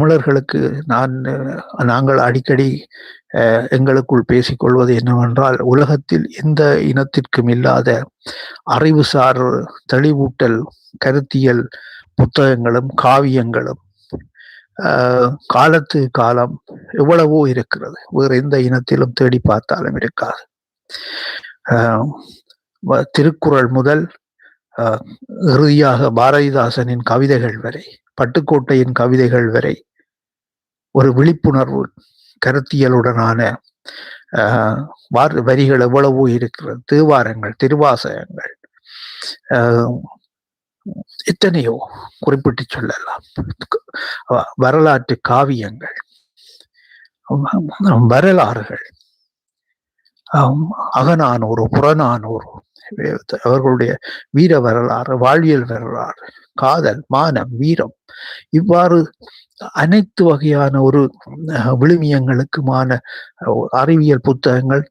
தமிழர்களுக்கு நாங்கள் அடிக்கடி எங்களுக்குள் பேசிக்கொள்வது என்னவென்றால், உலகத்தில் எந்த இனத்திற்கும் இல்லாத அறிவுசார் தெளிவூட்டல் கருத்தியல் புத்தகங்களும் காவியங்களும் காலத்து காலம் எவ்வளவோ இருக்கிறது. வேறு எந்த இனத்திலும் தேடி பார்த்தாலும் இருக்காது. திருக்குறள் முதல் இறுதியாக பாரதிதாசனின் கவிதைகள் வரை, பட்டுக்கோட்டையின் கவிதைகள் வரை ஒரு விழிப்புணர்வு கருத்தியலுடனான வரிகள் எவ்வளவோ இருக்கிறது. தேவாரங்கள், திருவாசகங்கள், எத்தனையோ குறிப்பிட்டு சொல்லலாம். வரலாற்று காவியங்கள், வரலாறுகள், அகநானூறு, புறநானூறு, அவர்களுடைய வீர வரலாறு, வாழ்வியல் வரலாறு, காதல், மானம், வீரம், இவ்வாறு அனைத்து வகையான ஒரு விழுமியங்களுக்குமான அறிவியல் புத்தகங்கள்